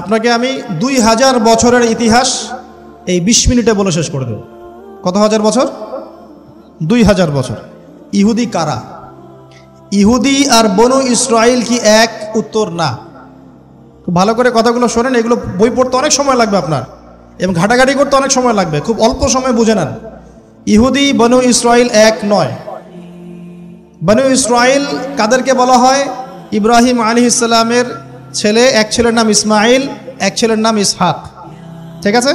আপনাকে আমি 2000 বছরের ইতিহাস এই 20 মিনিটে বলে শেষ করে দেব। কত হাজার বছর? 2000 বছর। ইহুদি কারা? ইহুদি আর বনু ইসরাইল কি এক? উত্তর না। খুব ভালো করে কথাগুলো শোনেন, এগুলো বই পড়তে অনেক সময় লাগবে আপনার, এবং ঘাটাঘাটি করতে অনেক সময় লাগবে, খুব অল্প সময় বুঝে নেন। ইহুদি বনু ইসরাইল এক নয়। বনু ইসরাইল কাদেরকে বলা হয়? ইব্রাহিম আলাইহিস সালামের ছেলে, এক ছেলের নাম ইসমাইল, এক ছেলের নাম ইসহাক। ঠিক আছে?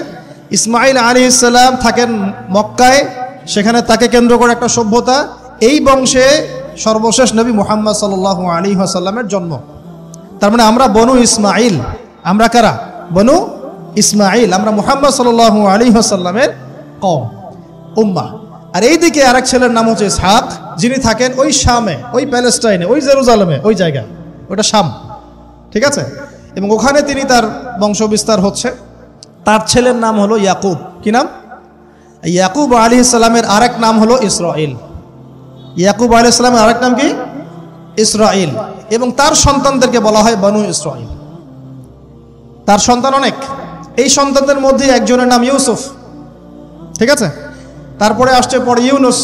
ইসমাইল আলাইহিস সালাম থাকেন মক্কায়, সেখানে তাকে কেন্দ্র করে একটা সভ্যতা। এই বংশে সর্বশেষ নবী মুহাম্মদ সাল্লাল্লাহু আলাইহি ওয়াসাল্লামের জন্ম। তার মানে আমরা বনু ইসমাইল। আমরা কারা? বনু ইসমাইল। আমরা মুহাম্মদ সাল্লাল্লাহু আলাইহি ওয়াসাল্লামের কওম, উম্মাহ। আর এইদিকে আরেক ছেলের নাম হচ্ছে ইসহাক, যিনি থাকেন ওই শামে, ওই প্যালেস্টাইনে, ওই জেরুজালেমে, ওই জায়গায়, ওটা শাম। ঠিক আছে? এবং ওখানে তিনি তার বংশ বিস্তার হচ্ছে। তার ছেলের নাম হলো ইয়াকুব। কি নাম? ইয়াকুব আলাইহিস সালামের আরেক নাম হলো ইসরাইল। ইয়াকুব আলাইহিস সালামের আরেক নাম কি? ইসরাইল। এবং তার সন্তানদেরকে বলা হয় বনু ইসরাইল। তার সন্তান অনেক। এই সন্তানদের মধ্যে একজনের নাম ইউসুফ। ঠিক আছে? তারপরে আসছে পরে ইউনুস।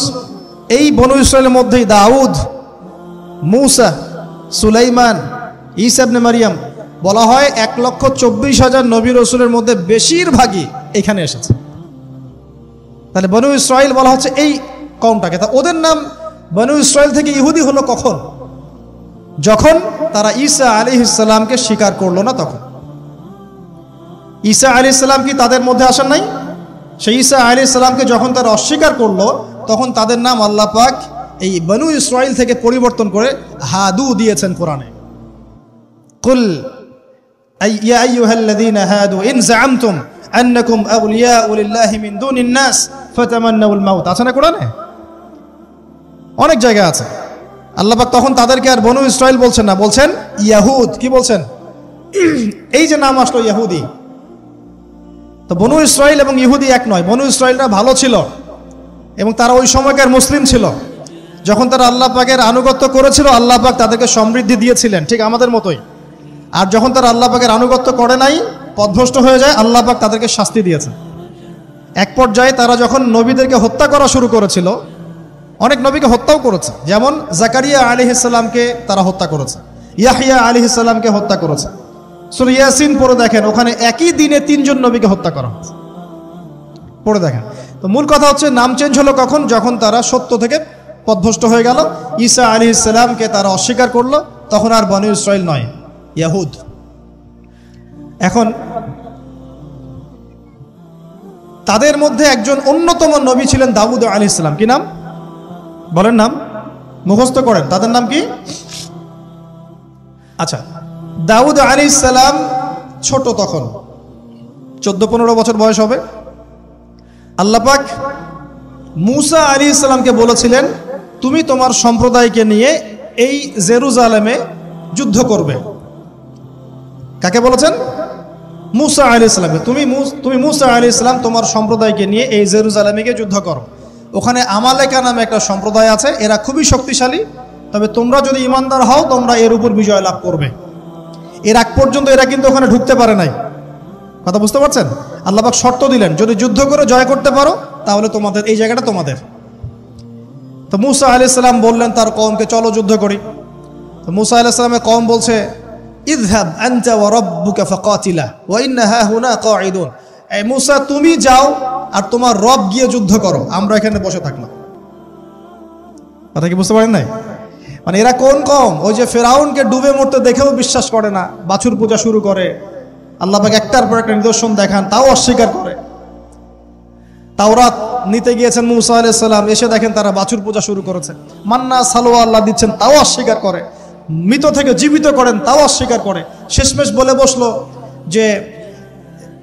এই বনু ইসরাইলের মধ্যেই দাউদ, মূসা, সুলাইমান, ঈসা ইবনে মারিয়াম। বলা হয় 1,24,000 নবী রাসূলের মধ্যে বেশিরভাগই এখানে এসেছে। তাহলে বনু ইসরাইল বলা হচ্ছে এই কওমটাকে। তা ওদের নাম বনু ইসরাইল থেকে ইহুদি হলো কখন? যখন তারা ঈসা আলাইহিস সালামকে স্বীকার করলো না তখন। ঈসা আলাইহিস সালাম কি তাদের মধ্যে আসেন নাই? সেই ঈসা আলাইহিস সালামকে যখন তারা অস্বীকার করলো, তখন তাদের নাম আল্লাহ পাক এই বনু ইসরাইল থেকে পরিবর্তন করে হাদু দিয়েছেন কোরআনে। কুল ইয়া আইয়ুহাল্লাযীনা হাদু ইন যাআমতুম আন্নাকুম আউলিয়াউ লিল্লাহি মিন দুনিন নাস ফাতামান্নাউল মাউত। আছে না কোরআনে? অনেক জায়গা আছে। আল্লাহ পাক তখন তাদেরকে আর বনু ইসরাইল বলছেন না, বলছেন ইয়াহুদ। কি বলছেন? এই যে নাম আসলো ইহুদি। তো বনু ইসরাইল এবং ইহুদি এক নয়। বনু ইসরাইলরা ভালো ছিল এবং তারা ওই সময়কার মুসলিম ছিল। যখন তারা আল্লাহ পাকের আনুগত্য করেছিল, আল্লাহ পাক তাদেরকে সমৃদ্ধি দিয়েছিলেন, ঠিক আমাদের মতোই। আর যখন তারা আল্লাহ পাকের আনুগত্য করে নাই, পথভ্রষ্ট হয়ে যায়, আল্লাহ পাক তাদেরকে শাস্তি দিয়েছেন। এক পর্যায়ে তারা যখন নবীদেরকে হত্যা করা শুরু করেছিল, অনেক নবীকে হত্যাও করেছে। যেমন জাকারিয়া আলাইহিস সালামকে তারা হত্যা করেছে, ইয়াহইয়া আলাইহিস সালামকে হত্যা করেছে। সূরা ইয়াসিন পড়ে দেখেন, ওখানে একই দিনে 3 জন নবীকে হত্যা করা হয়েছে। পড়ে দেখেন। তো মূল কথা হচ্ছে নাম চেঞ্জ হলো কখন? যখন তারা সত্য থেকে পথভ্রষ্ট হয়ে গেল, ঈসা আলাইহিস সালামকে তারা অস্বীকার করলো, তখন আর বনু ইসরাইল নয়, ইয়াহুদ। এখন তাদের মধ্যে একজন অন্যতম নবী ছিলেন দাউদ আলাইহিস সালাম। কি নাম? বলেন নাম, মুখস্থ করেন। তাদের নাম কি? আচ্ছা, দাউদ আলাইহিস সালাম ছোট, তখন 14-15 বছর বয়স হবে। আল্লাহ পাক মূসা আলাইহিস সালামকে বলেছিলেন, তুমি তোমার সম্প্রদায়কে নিয়ে এই জেরুজালেমে যুদ্ধ করবে। কাকে বলেছেন? মূসা আলাইহিস সালামকে। তুমি মূসা আলাইহিস সালাম তোমার সম্প্রদায়কে নিয়ে এই জেরুজালেমে গিয়ে যুদ্ধ করো। ওখানে আমালেকা নামে একটা সম্প্রদায় আছে, এরা খুবই শক্তিশালী। তবে তোমরা যদি ইমানদার হও, তোমরা এর উপর বিজয় লাভ করবে। এর আগ পর্যন্ত এরা কিন্তু ওখানে ঢুকতে পারে নাই। কথা বুঝতে পারছেন? আল্লাহ পাক শর্ত দিলেন, যদি যুদ্ধ করে জয় করতে পারো, তাহলে তোমাদের এই জায়গাটা তোমাদের। তো মূসা আলাইহিস সালাম বললেন তার কওমকে, চলো যুদ্ধ করি। তো মূসা আলাইহিস সালামের কওম বলছে, ইযহাব আনতা ওয়া রাব্বুকা ফাকাতিলা ওয়া ইন্না হাহুনা কাঈদুন। এই মূসা, তুমি যাও আর তোমার রব গিয়ে যুদ্ধ করো, আমরা এখানে বসে থাকলাম। কথা কি বুঝতে পারেন নাই? মানে এরা কোন কওম? ওই যে ফেরাউনকে ডুবে মরতে দেখেও বিশ্বাস করে না, বাছুর পূজা শুরু করে, আল্লাহ পাক একটার পর একটা নিদর্শন দেখান, তাও অস্বীকার করে। তাওরাত নিতে গিয়েছেন মূসা আলাইহিস সালাম, এসে দেখেন তারা বাছুর পূজা শুরু করেছে। মান্না সালোয়া আল্লাহ দিচ্ছেন, তাও অস্বীকার করে। মৃত থেকে জীবিত করেন, তাও অস্বীকার করে। শেষমেশ বলে বসলো যে,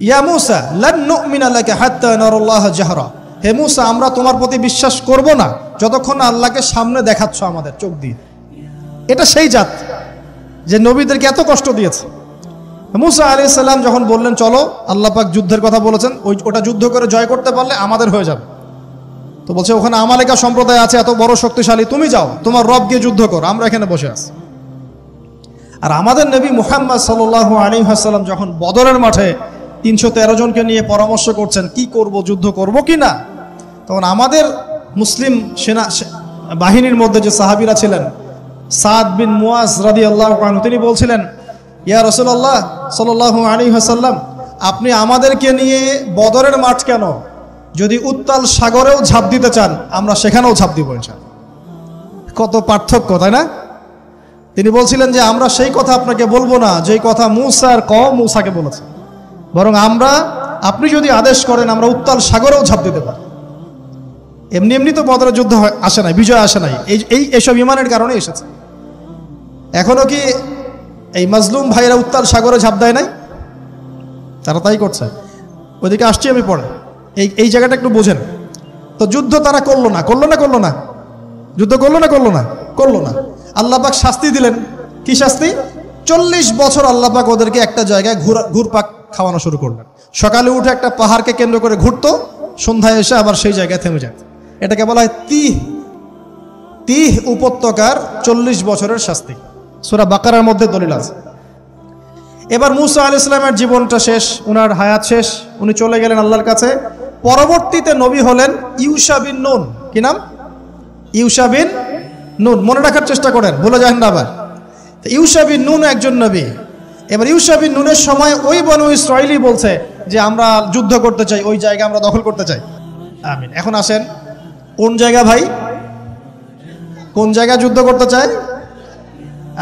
ইয়া মূসা লান নুমিনা লাকা হাত্তা নারাল্লাহ জাহরা। হে মূসা, আমরা তোমার প্রতি বিশ্বাস করব না যতক্ষণ আল্লাহকে সামনে দেখাচ্ছ আমাদের চোখ দিয়ে। এটা সেই জাত যে নবীদেরকে এত কষ্ট দিয়েছে। মূসা আলাইহিস সালাম যখন বললেন চলো, আল্লাহ পাক যুদ্ধের কথা বলেছেন, ওটা যুদ্ধ করে জয় করতে পারলে আমাদের হয়ে যাবে। তো বলছে ওখানে আমালেকা সম্প্রদায় আছে এত বড় শক্তিশালী, তুমি যাও, তোমার রব গিয়ে যুদ্ধ করো, আমরা এখানে বসে আছি। আর আমাদের নবী মুহাম্মদ সাল্লাল্লাহু আলাইহি ওয়াসাল্লাম যখন বদরের মাঠে 313 জনকে নিয়ে পরামর্শ করছেন কি করব, যুদ্ধ করব কি না, তখন আমাদের মুসলিম সেনা বাহিনীর মধ্যে যে সাহাবীরা ছিলেন, সাদ বিন মুয়াজ রাদিয়াল্লাহু আনহু, তিনি বলছিলেন, ইয়া রাসূলুল্লাহ সাল্লাল্লাহু আলাইহি ওয়াসাল্লাম, আপনি আমাদেরকে নিয়ে বদরের মাঠ কেন, যদি উত্তাল সাগরেও ঝাঁপ দিতে চান আমরা সেখানেও ঝাঁপ দিব ইনশাআল্লাহ। কত পার্থক্য, তাই না? তিনি বলছিলেন যে আমরা সেই কথা আপনাকে বলবো না যেই কথা মুসার কওম মুসাকে বলেছে, বরং আপনি যদি আদেশ করেন আমরা উত্তাল সাগরেও ঝাঁপ দিতে পারি। এমনি এমনি তো বদরের যুদ্ধ আসে নাই, বিজয় আসে নাই, এইসব ইমানের কারণে এসেছে। এখনো কি এই মাজলুম ভাইরা উত্তাল সাগরে ঝাঁপ দেয় নাই? তারা তাই করছে। ওইদিকে আসছি আমি পরে, এই জায়গাটা একটু বোঝেন। তো যুদ্ধ তারা করলো না, যুদ্ধ করলো না। আল্লাহ পাক শাস্তি দিলেন। কি শাস্তি? 40 বছর আল্লাহ পাক ওদেরকে একটা জায়গায় ঘুরপাক খাওয়ানো শুরু করলেন। সকালে উঠে একটা পাহাড়কে কেন্দ্র করে ঘুরতো, সন্ধ্যায় এসে আবার সেই জায়গায় থেমে যায়। এটাকে বলা হয় তিহ উপত্যকার 40 বছরের শাস্তি। সূরা বাকারার মধ্যে দলিল আছে। এবার মুসা আলাইহিস সালামের জীবনটা শেষ, উনার হায়াত শেষ, উনি চলে গেলেন আল্লাহর কাছে। পরবর্তীতে নবী হলেন ইউশা বিন নুন। কি নাম? ইউশা বিন নুন। মনে রাখার চেষ্টা করেন, ভুলে যান না আবার। ইউশা বিন নুন একজন নবী। এবার ইউশা বিন নুনের সময় ওই বনু ইসরাঈলী বলছে যে আমরা যুদ্ধ করতে চাই, ওই জায়গা আমরা দখল করতে চাই। আমিন। এখন আসেন, কোন জায়গা ভাই? কোন জায়গা যুদ্ধ করতে চায়?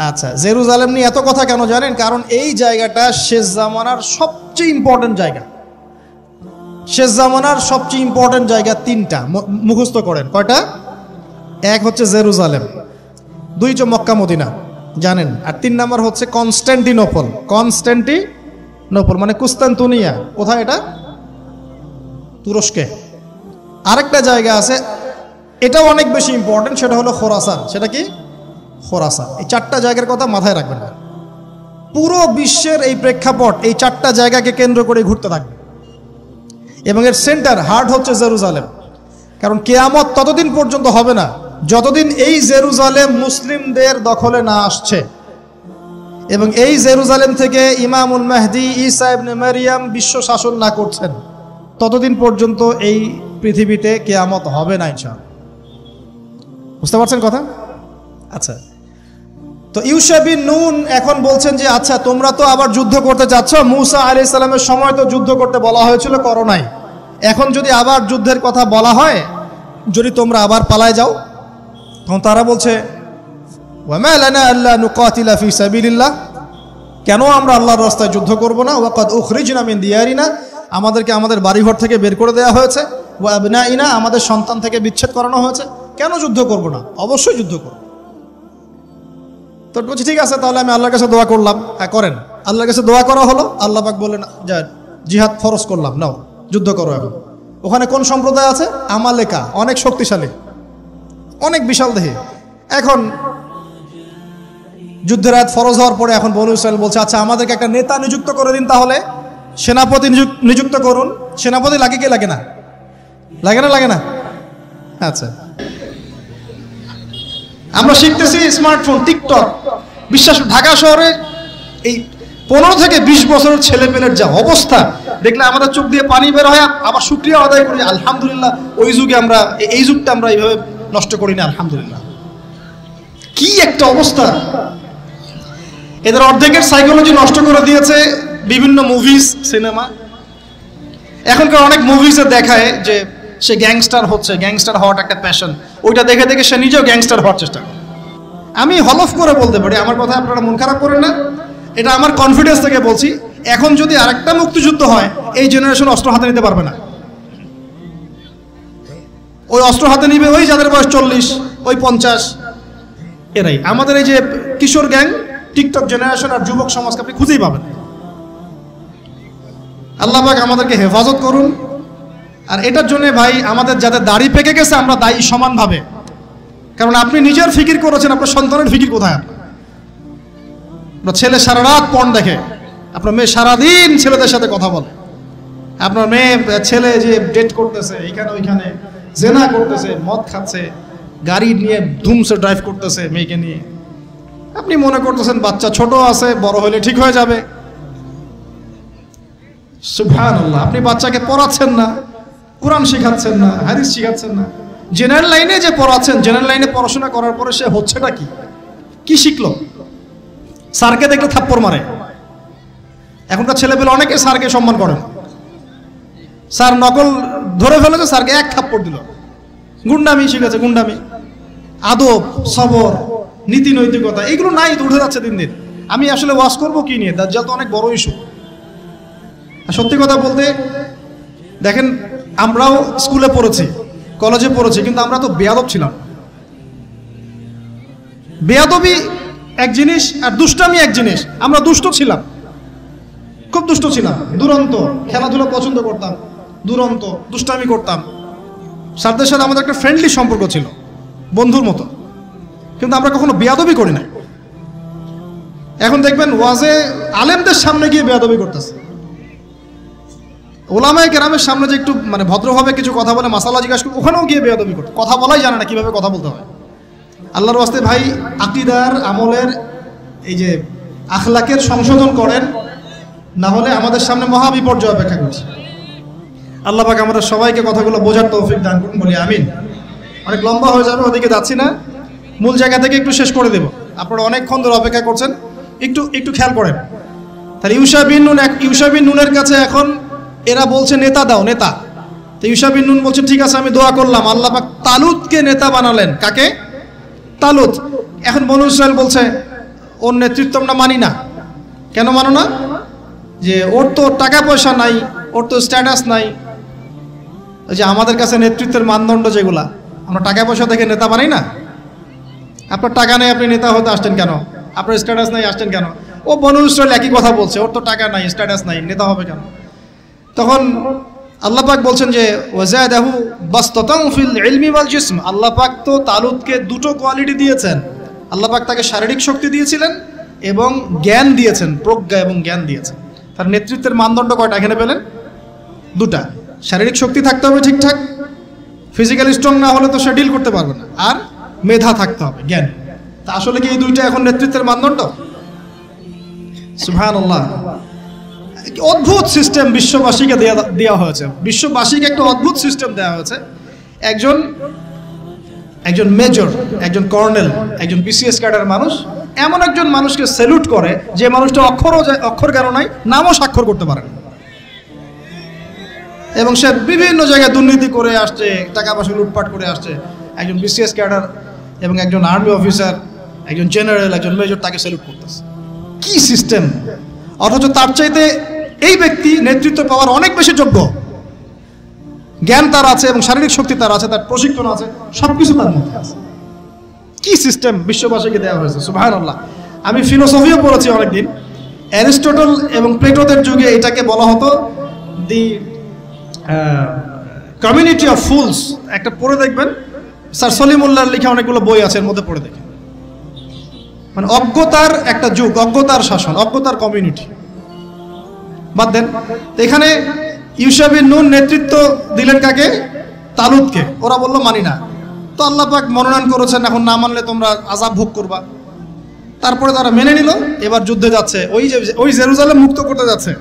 আচ্ছা, জেরুজালেম নিয়ে এত কথা কেন জানেন? কারণ এই জায়গাটা শেষ জামানার সবচেয়ে ইম্পর্টেন্ট জায়গা। শেষ জামানার সবচেয়ে ইম্পর্টেন্ট জায়গা 3টা, মুখস্থ করেন। কয়টা? এক হচ্ছে জেরুজালেম, 2 হচ্ছে মক্কা মদিনা, জানেন, আর 3 নাম্বার হচ্ছে কনস্ট্যান্টিনোপল। কনস্ট্যান্টিনোপল মানে কুস্তান্তনিয়া। কোথায় এটা? তুরস্কে। আরেকটা জায়গা আছে, এটাও অনেক বেশি ইম্পর্টেন্ট, সেটা হলো খোরাসান। সেটা কি? খোরাসান। এই 4টা জায়গার কথা মাথায় রাখবেন না। পুরো বিশ্বের এই প্রেক্ষাপট এই 4টা জায়গাকে কেন্দ্র করে ঘুরতে থাকবে, এবং এর সেন্টার হার্ট হচ্ছে জেরুজালেম। কারণ কিয়ামত ততদিন পর্যন্ত হবে না যতদিন এই জেরুজালেম মুসলিমদের দখলে না আসছে, এবং এই জেরুজালেম থেকে ইমামুল মাহদি ঈসা ইবনে মারইয়াম বিশ্ব শাসন না করছেন, ততদিন পর্যন্ত এই পৃথিবীতে কিয়ামত হবে না ইনশাআল্লাহ। বুঝতে পারছেন কথা? আচ্ছা, তো ইউশা বিন নুন এখন বলছেন যে আচ্ছা তোমরা তো আবার যুদ্ধ করতে চাচ্ছ, মুসা আলাইহিস সালামের সময় তো যুদ্ধ করতে বলা হয়েছিল, করো নাই। এখন যদি আবার যুদ্ধের কথা বলা হয়, যদি তোমরা আবার পালায় যাও, তখন তারা বলছে ওয়ামা লানা আল্লা নুকাতিলা ফি সাবিলিল্লাহ, কেন আমরা আল্লাহর রাস্তায় যুদ্ধ করব না? ওয়াকাদ উখরিজনা মিন দিয়ারিনা, আমাদেরকে আমাদের বাড়িঘর থেকে বের করে দেওয়া হয়েছে, ওয়া আবনাইনা, আমাদের সন্তান থেকে বিচ্ছেদ করানো হয়েছে, কেন যুদ্ধ করব না? অবশ্যই যুদ্ধ করব। তো বলছি ঠিক আছে, তাহলে আমি আল্লাহর কাছে দোয়া করলাম। হ্যাঁ করেন। আল্লাহর কাছে দোয়া করা হলো, আল্লাহ পাক বললেন যা জিহাদ ফরজ করলাম, নাও যুদ্ধ করো। এখন ওখানে কোন সম্প্রদায় আছে? আমালেকা, অনেক শক্তিশালী, অনেক বিশাল দেহে। এখন যুদ্ধের আয়াত ফরজ হওয়ার পরে এখন বনু ইসরাইল বলছে আচ্ছা আমাদেরকে একটা নেতা নিযুক্ত করে দিন, তাহলে সেনাপতি নিযুক্ত করুন। সেনাপতি লাগে কি লাগে না? লাগে না? আচ্ছা, আমরা শিখতেছি স্মার্টফোন, টিকটক, বিশ্বাস ঢাকা শহরে এই 15 থেকে 20 বছরের ছেলেপেলের যা অবস্থা দেখলে আমাদের চোখ দিয়ে পানি বের হয়। আবার শুকরিয়া আদায় করি আলহামদুলিল্লাহ, ওই যুগে আমরা এই যুগটা আমরা এইভাবে নষ্ট করি না, আলহামদুলিল্লাহ। কি একটা অবস্থা! এদের অর্ধেকের সাইকোলজি নষ্ট করে দিয়েছে বিভিন্ন মুভিজ, সিনেমা। এখনকার অনেক মুভিজে দেখায় যে সে গ্যাংস্টার হচ্ছে, গ্যাংস্টার হওয়াটা একটা প্যাশন, ওইটা দেখে দেখে সে নিজেও গ্যাংস্টার হওয়ার চেষ্টা করে। আমি হলফ করে বলতে পারি, আমার কথা আপনারা মন খারাপ করেন না, এটা আমার কনফিডেন্স থেকে বলছি, এখন যদি আরেকটা মুক্তিযুদ্ধ হয়, এই জেনারেশন অস্ত্র হাতে নিতে পারবে না। ওই অস্ত্র হাতে নিবে ওই যাদের বয়স 40, ওই 50, এরাই। আমাদের এই যে কিশোর গ্যাং, টিকটক জেনারেশন আর যুবক সমাজকে আপনি খুঁজেই পাবেন। আল্লাহ পাক আমাদেরকে হেফাজত করুন। আর এটার জন্য ভাই আমাদের যাদের দাড়ি পেকে গেছে আমরা দায়ী সমানভাবে, কারণ আপনি নিজের ফিকির করেছেন, আপনার সন্তানের ফিকির কোথায়? আপনার ছেলে সারা রাত পর্ন দেখে, আপনার মেয়ে সারাদিন ছেলেদের সাথে কথা বলে, আপনার ছেলে যে ডেট করতেছে এইখানে ওইখানে, জেনা করতেছে, মদ খাচ্ছে, গাড়ি নিয়ে ধুমসে ড্রাইভ করতেছে মেয়েকে নিয়ে। আপনি মনে করতেছেন বাচ্চা ছোট আছে, বড় হলে ঠিক হয়ে যাবে। সুবহানাল্লাহ, আপনি বাচ্চাকে পড়াচ্ছেন না, কোরআন শেখাচ্ছেন না, হাদিস শেখাচ্ছেন না, জেনারেল লাইনে যে পড়াচ্ছেন, জেনারেল লাইনে পড়াশোনা করার পরে সে হচ্ছেটা কি, কি শিখলো? স্যারকে দেখলে থাপ্পড় মারে। এখনকার ছেলেপেলে অনেকে স্যারকে সম্মান করেন। স্যার নকল ধরে ফেলেছে, স্যারকে এক থাপ্পড় দিল। গুন্ডামি শিখেছে, গুন্ডামি। আদব, সবর, নীতি নৈতিকতা এগুলো নাই, তো উঠে যাচ্ছে দিন দিন। আমি আসলে ওয়াজ করবো কি নিয়ে? দাজ্জাল তো অনেক বড় ইস্যু। সত্যি কথা বলতে দেখেন, আমরাও স্কুলে পড়েছি, কলেজে পড়েছি, কিন্তু আমরা তো বেয়াদব ছিলাম। বেয়াদবি এক জিনিস আর দুষ্টামি এক জিনিস। আমরা দুষ্ট ছিলাম, খুব দুষ্ট ছিলাম, দুরন্ত। খেলাধুলা পছন্দ করতাম, দুরন্ত, দুষ্টামি করতাম। স্যারদের সাথে আমাদের একটা ফ্রেন্ডলি সম্পর্ক ছিল, বন্ধুর মতো। কিন্তু আমরা কখনো বেয়াদবি করি না। এখন দেখবেন ওয়াজে আলেমদের সামনে গিয়ে বেয়াদবি করতেছে। ওলামায়ে কেরামের সামনে যে একটু মানে ভদ্রভাবে কিছু কথা বলে মাসালা জিজ্ঞাসা করে, ওখানেও গিয়ে বেয়াদবি করতে, কথা বলাই জানে না কিভাবে কথা বলতে হয়। আল্লাহর ওয়াস্তে ভাই, আকীদার আমলের এই যে আখলাকের সংশোধন করেন, না হলে আমাদের সামনে মহা বিপর্যয় অপেক্ষা করছে। আল্লাহ পাক আমাদের সবাইকে কথাগুলো বোঝার তৌফিক দান করুন, বলি আমিন। অনেক লম্বা হয়ে যাবে, ওদিকে যাচ্ছি না, মূল জায়গা থেকে একটু শেষ করে দেব। আপনারা অনেকক্ষণ ধরে অপেক্ষা করছেন, একটু খেয়াল করেন। তাহলে ইউশা বিন নুনের কাছে এখন এরা বলছে নেতা দাও, নেতা। তো ইউশা বিন নুন বলছেন ঠিক আছে, আমি দোয়া করলাম। আল্লাহ পাক তালুতকে নেতা বানালেন। কাকে? তালুত। এখন বনু ইসরাইল বলছে ওর নেতৃত্ব আমরা মানি না। কেন মানো না? যে ওর তো টাকা পয়সা নাই, ওর তো স্ট্যাটাস নাই। ওই যে আমাদের কাছে নেতৃত্বের মানদণ্ড যেগুলা, আমরা টাকা পয়সা দেখে নেতা বানাই না। আপনার টাকা নেই, আপনি নেতা হতে আসছেন কেন? আপনার স্ট্যাটাস নাই, আসছেন কেন? ও বনু ইসরাইল একই কথা বলছে, ওর তো টাকা নাই, স্ট্যাটাস নাই, নেতা হবে কেন? তখন আল্লাহ পাক বলছেন যে ওয়াজাদাহু বাসতাতান ফিল ইলমি ওয়াল জিসম। আল্লাহ পাক তো তালুতকে দুটো কোয়ালিটি দিয়েছেন। আল্লাহ পাক তাকে শারীরিক শক্তি দিয়েছিলেন এবং জ্ঞান দিয়েছেন, প্রজ্ঞা এবং জ্ঞান দিয়েছেন। তার নেতৃত্বের মানদণ্ড কয়টা এখানে পেলেন? দুটা। শারীরিক শক্তি থাকতে হবে ঠিকঠাক, ফিজিক্যালি স্ট্রং না হলে তো সে ডিল করতে পারবে না, আর মেধা থাকতে হবে, জ্ঞান। তা আসলে কি এই দুইটা এখন নেতৃত্বের মানদণ্ড? সুবহানাল্লাহ। অদ্ভুত সিস্টেম বিশ্ববাসীকে দেওয়া হয়েছে। বিশ্ববাসীকে একটা অদ্ভুত সিস্টেম দেওয়া হয়েছে। একজন মেজর, একজন কর্নেল, একজন বিসিএস ক্যাডার মানুষ এমন একজন মানুষকে স্যালুট করে যে মানুষটা অক্ষর জ্ঞান নাই, নামও স্বাক্ষর করতে পারে না, এবং সে বিভিন্ন জায়গায় দুর্নীতি করে আসছে, টাকা পয়সা লুটপাট করে আসছে। একজন বিসিএস ক্যাডার এবং একজন আর্মি অফিসার, একজন জেনারেল, একজন মেজর তাকে স্যালুট করতেছে। কি সিস্টেম! অথচ তার চাইতে এই ব্যক্তি নেতৃত্ব পাওয়ার অনেক বেশি যোগ্য। জ্ঞান তার আছে এবং শারীরিক শক্তি তার আছে, তার প্রশিক্ষণ আছে, সবকিছু তার মধ্যে আছে। কি সিস্টেম বিশ্ববাসীকে দেওয়া হয়েছে! সুবহানাল্লাহ। আমি ফিলোসফিও পড়েছি অনেকদিন। অ্যারিস্টটল এবং প্লেটোদের যুগে এটাকে বলা হতো দি কমিউনিটি অফ ফুলস। একটা পড়ে দেখবেন, স্যার সলিমুল্লাহর লেখা অনেকগুলো বই আছে, এর মধ্যে পড়ে দেখেন। মানে অজ্ঞতার একটা যুগ, অজ্ঞতার শাসন, অজ্ঞতার কমিউনিটি। বাদ দেন। এখানে ইউশা বিন নুন নেতৃত্ব দিলেন কাকে? তালুতকে। ওরা বলল মানি না। তো আল্লাহ পাক মনোনয়ন করেছেন, এখন না মানলে তোমরা আযাব ভোগ করবা। তারপরে তারা মেনে নিল। এবার যুদ্ধে যাচ্ছে, ওই জেরুজালেম মুক্ত করতে যাচ্ছে।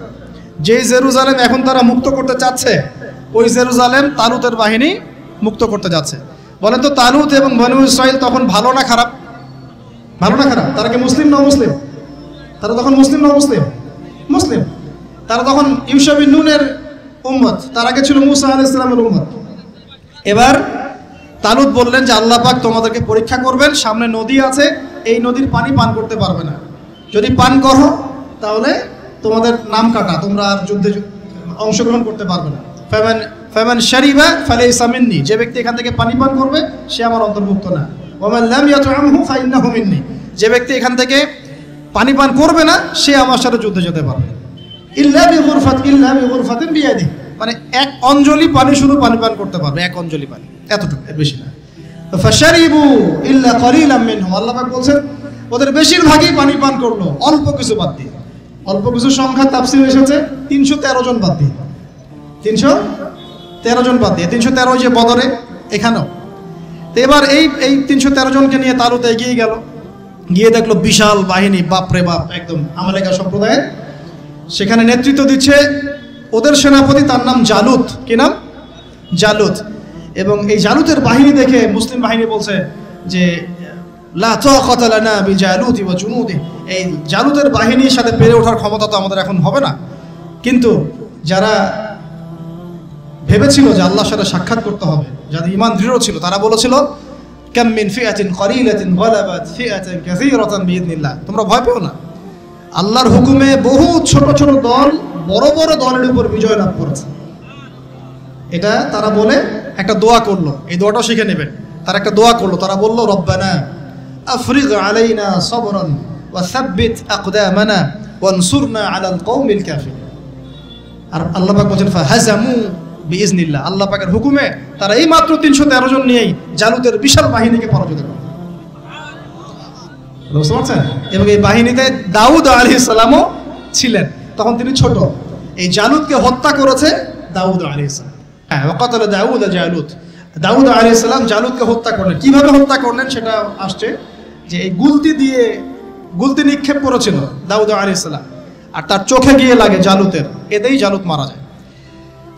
যেই জেরুজালেম এখন তারা মুক্ত করতে চাচ্ছে, ওই জেরুজালেম তালুতের বাহিনী মুক্ত করতে যাচ্ছে। বলেন তো, তালুত এবং বনু ইসরাইল তখন ভালো না খারাপ? ভালো না খারাপ? তারা কি মুসলিম না মুসলিম? তারা তখন মুসলিম না মুসলিম? মুসলিম। তারা তখন ইউশা বিন নুনের উম্মত, তার আগে ছিল মুসা আলাইহিস সালামের উম্মত। এবার তালুত বললেন যে আল্লাহ পাক তোমাদেরকে পরীক্ষা করবেন, সামনে নদী আছে, এই নদীর পানি পান করতে পারবে না। যদি পান করো তাহলে তোমাদের নাম কাটা, তোমরা আর যুদ্ধে অংশগ্রহণ করতে পারবে না। ফামান শারিবা ফালাইসা মিন্নি। যে ব্যক্তি এখান থেকে পানি পান করবে সে আমার অন্তর্ভুক্ত না। ওয়ামান লাম ইয়াতআমহু ফাইন্নাহু মিন্নি। যে ব্যক্তি এখান থেকে পানি পান করবে না সে আমার সাথে যুদ্ধে যেতে পারবে। ইল্লা বিগুরফাতিন বিয়াদি। মানে এক অঞ্জলি পানি শুধু পানি পান করতে পারবে, এক অঞ্জলি পানি, এতটুকু, এর বেশি না। ফাশারিবু ইল্লা কলিলাম মিনহুম। আল্লাহ পাক বলেন ওদের বেশিরভাগই পানি পান করলো, অল্প কিছু বাদ দিয়ে। অল্প কিছু সংখ্যা তাফসীরে এসেছে 313 জন বাদ দিয়ে। 313 জন বাদ দিয়ে। 313 যে বদরে, এখানেও। তো এবার এই 313 জনকে নিয়ে তালুত এগিয়ে গেল, গিয়ে দেখলো বিশাল বাহিনী, বাপরে বাপ, একদম আমালেকা সম্প্রদায়ের। সেখানে নেতৃত্ব দিচ্ছে ওদের সেনাপতি, তার নাম জালুত। কি নাম? জালুত। এবং এই জালুতের বাহিনী দেখে মুসলিম বাহিনী বলছে যে লা তাকাতা লানা বিজালুতি ওয়া জুনুদি, এই জালুতের বাহিনীর সাথে পেরে ওঠার ক্ষমতা তো আমাদের এখন হবে না। কিন্তু যারা ভেবেছিল যে আল্লাহর সাথে সাক্ষাৎ করতে হবে, যাদের ঈমান দৃঢ় ছিল, তারা বলেছিল কাম মিন ফিআতিন কলিলাতিন গালাবাত ফিআতান কাসীরাতান বিইذনিল্লাহ, তোমরা ভয় পেও না, আল্লাহর হুকুমে বহু ছোট ছোট দল বড় বড় দলের উপর বিজয় লাভ করেছে। এটা তারা বলে একটা দোয়া করলো, এই দোয়াটাও শিখে নেবেন। তারা একটা দোয়া করলো, তারা বলল রব্বানা আফরিগ আলাইনা সাবরান ওয়া সাব্বিত আকদামানা ওয়ানসুরনা আলাল কওমিল কাফিরিন। আর আল্লাহ পাক বলেন ফাহাজামু বিইذনিল্লাহ, আল্লাহ পাকের হুকুমে তারা এই মাত্র 313 জন নিয়েই জালুতের বিশাল বাহিনীকে পরাজিত করে। বুঝতে পারছেন? এবং এই বাহিনীতে দাউদ আলাইহিস সালামও ছিলেন, তখন তিনি ছোট। এই জালুতকে হত্যা করেছে দাউদ আলাইহিস সালাম। হ্যাঁ, ওয়াকাতালা দাউদ জালুত, দাউদ আলাইহিস সালাম জালুতকে হত্যা করলেন। কিভাবে হত্যা করলেন সেটা আসছে, যে এই গুলতি নিক্ষেপ করেছিল দাউদ আলাইহিস সালাম, আর তার চোখে গিয়ে লাগে জালুতের, এতেই জালুত মারা যায়।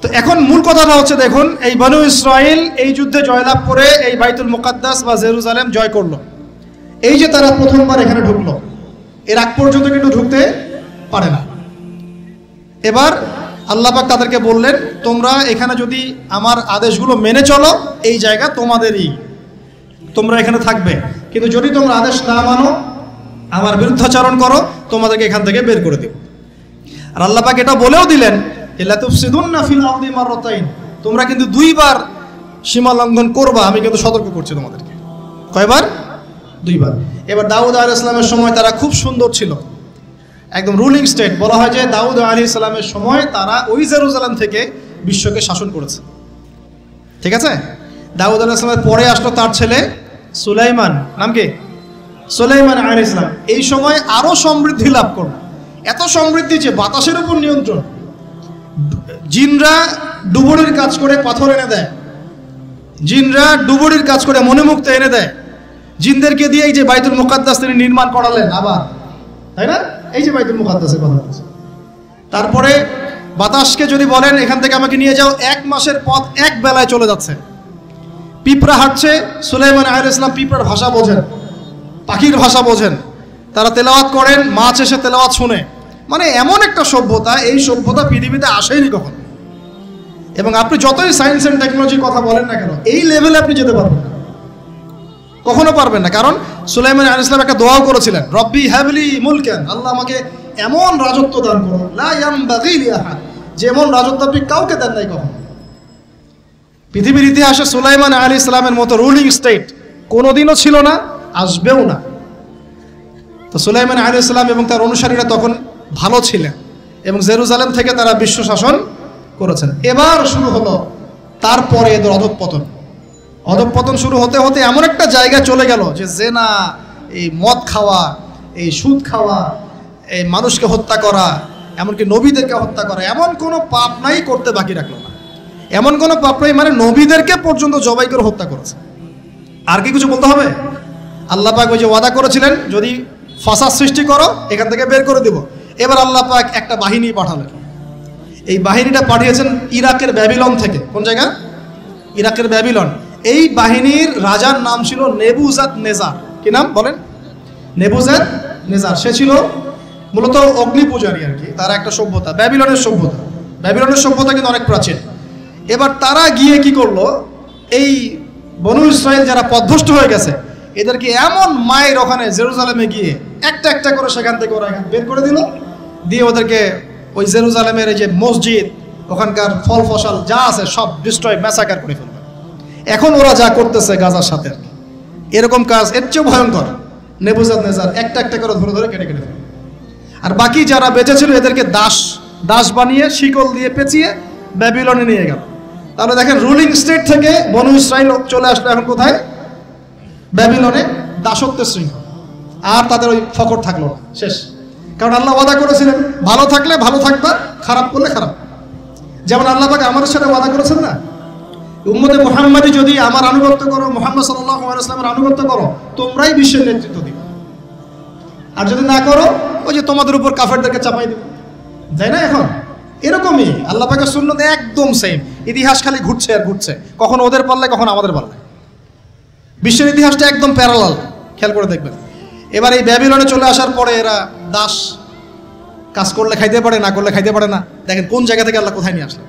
তো এখন মূল কথাটা হচ্ছে, দেখুন এই বনু ইসরাইল এই যুদ্ধে জয়লাভ করে এই বাইতুল মুকাদ্দাস বা জেরুজালেম জয় করলো। এই যে তারা প্রথমবার এখানে ঢুকলো, এর আগ পর্যন্ত কিন্তু ঢুকতে পারে না। এবার আল্লাহ পাক তাদেরকে বললেন, তোমরা এখানে যদি আমার আদেশগুলো মেনে চলো, এই জায়গা তোমাদেরই, তোমরা এখানে থাকবে। কিন্তু যদি তোমরা আদেশ না মানো, আমার বিরুদ্ধাচরণ করো, তোমাদেরকে এখান থেকে বের করে দেব। আর আল্লাহ পাক এটা বলেও দিলেন, লা তুফসিদুন্না ফিল আরদি মাররাতাইন, তোমরা কিন্তু 2 বার সীমা লঙ্ঘন করবা, আমি কিন্তু সতর্ক করছি তোমাদেরকে। কয়বার? 2 বার। এবার দাউদ আলাইহিস সালামের সময় তারা খুব সুন্দর ছিল, একদম রুলিং স্টেট। বলা হয় যে দাউদ আলাইহিস সালামের সময় তারা ওই জেরুজালেম থেকে বিশ্বকে শাসন করেছে। ঠিক আছে? দাউদ আলাইহিস সালামের পরে আসলো তার ছেলে সুলাইমান, নাম কি? সুলাইমান আলাইহিস সালাম। এই সময় আরো সমৃদ্ধি লাভ করলো, এত সমৃদ্ধি যে বাতাসের উপর নিয়ন্ত্রণ। জিনরা ডুবুরির কাজ করে পাথর এনে দেয়, জিনরা ডুবুরির কাজ করে মণিমুক্তা এনে দেয়। জিনদেরকে দিয়ে এই যে বাইতুল মুকাদ্দাস তিনি নির্মাণ করালেন আবার, তাই না? এই যে বাইতুল মুকাদ্দাসের কথা বলছে। তারপরে বাতাসকে যদি বলেন এখান থেকে আমাকে নিয়ে যাও, 1 মাসের পথ 1 বেলায় চলে যাচ্ছে। পিঁপড়া হাঁটছে, সুলাইমান আলাইহিস সালাম পিঁপড়ার ভাষা বোঝেন, পাখির ভাষা বোঝেন। তারা তেলাওয়াত করেন, মাছ এসে তেলাওয়াত শুনে। মানে এমন একটা সভ্যতা, এই সভ্যতা পৃথিবীতে আসেনি কখনো। এবং আপনি যতই সায়েন্স অ্যান্ড টেকনোলজির কথা বলেন না কেন, এই লেভেলে আপনি যেতে পারবেন না, কখনো পারবেন না। কারণ সুলাইমান আলাইহিস সালাম একটা দোয়াও করেছিলেন, রব্বি হাবলি মুলকান, আল্লাহ আমাকে এমন রাজত্ব দান করুন, লা ইয়ামবাগি লি আহাদ, যেমন রাজত্ব আপনি কাউকে দেন নাই কখনো। পৃথিবীর ইতিহাসে সুলাইমান আলাইহিস সালামের মতো রুলিং স্টেট কোনোদিনও ছিল না, আসবেও না। তো সুলাইমান আলাইহিস সালাম এবং তার অনুসারীরা তখন ভালো ছিলেন এবং জেরুজালেম থেকে তারা বিশ্ব শাসন করেছেন। এবার শুরু হলো তারপরে এদের অধঃপতন শুরু হতে হতে এমন একটা জায়গায় চলে গেল যে জেনা, এই মদ খাওয়া, এই সুদ খাওয়া, এই মানুষকে হত্যা করা, এমনকি নবীদেরকে হত্যা করা, এমন কোনো পাপ নাই করতে বাকি রাখলো না। এমন কোনো পাপ নাই মানে নবীদেরকে পর্যন্ত জবাই করে হত্যা করেছে। আর কি কিছু বলতে হবে? আল্লাহ পাক ওই যে ওয়াদা করেছিলেন, যদি ফাসাদ সৃষ্টি করো এখান থেকে বের করে দেব। এবার আল্লাহ পাক একটা বাহিনী পাঠালেন। এই বাহিনীটা পাঠিয়েছেন ইরাকের ব্যাবিলন থেকে। কোন জায়গা? ইরাকের ব্যাবিলন। এই বাহিনীর রাজার নাম ছিল নেবুজাদনেজার। কি নাম বলেন? নেবুজাদনেজার। সে ছিল মূলত অগ্নি পূজারী আর কি। তারা একটা সভ্যতা, ব্যাবিলনের সভ্যতা। ব্যাবিলনের সভ্যতা কিন্তু অনেক প্রাচীন। এবার তারা গিয়ে কি করলো, এই বনু ইসরাইল যারা পথভ্রষ্ট হয়ে গেছে এদেরকে এমন মায়ের ওখানে জেরুজালেমে গিয়ে একটা একটা করে সেখান থেকে ওরা বের করে দিল, দিয়ে ওদেরকে ওই জেরুজালেমের এই যে মসজিদ, ওখানকার ফল ফসল যা আছে সব ডিস্ট্রয়, ম্যাসাকার করে ফেলবে। এখন ওরা যা করতেছে গাজার সাথে, এরকম কাজ এর চেয়েও ভয়ঙ্কর। নেবুজাদনেজার একটা একটা করে ধরে ধরে কেটে কেটে ফেলবে। আর বাকি যারা বেঁচে ছিল এদেরকে দাস বানিয়ে শিকল দিয়ে পেঁচিয়ে ব্যাবিলনে নিয়ে গেল। তাহলে দেখেন, রুলিং স্টেট থেকে বনু ইসরাইল চলে আসলো এখন কোথায়? ব্যাবিলনে, দাসত্বের শৃঙ্খল। আর তাদের ওই ফকর থাকলো না, শেষ। কারণ আল্লাহ ওয়াদা করেছিলেন, ভালো থাকলে ভালো থাকবা, খারাপ করলে খারাপ। যেমন আল্লাহ পাক আমাদের সাথে ওয়াদা করেছেন না, উম্মতে মুহাম্মাদি যদি আমার আনুগত্য করো, মুহাম্মদ সাল্লাল্লাহু আলাইহি ওয়াসাল্লামের আনুগত্য করো, তোমরাই বিশ্বের নেতৃত্ব দিবে। আর যদি না করো ওই যে তোমাদের উপর কাফেরদেরকে চাপাই দেবে, তাই না? এখন এরকমই আল্লাহ পাকের সুন্নাত একদম সেম। ইতিহাস খালি ঘুরছে আর ঘুরছে, কখনো ওদের পাল্লায় কখনো আমাদের পাল্লায়। বিশ্বের ইতিহাসটা একদম প্যারালাল, খেয়াল করে দেখবেন। এবার এই ব্যাবিলনে চলে আসার পরে এরা দাস, কাজ করলে খাইতে পারে, না করলে খাইতে পারে না। দেখেন কোন জায়গা থেকে আল্লাহ কোথায় নিয়ে আসলেন।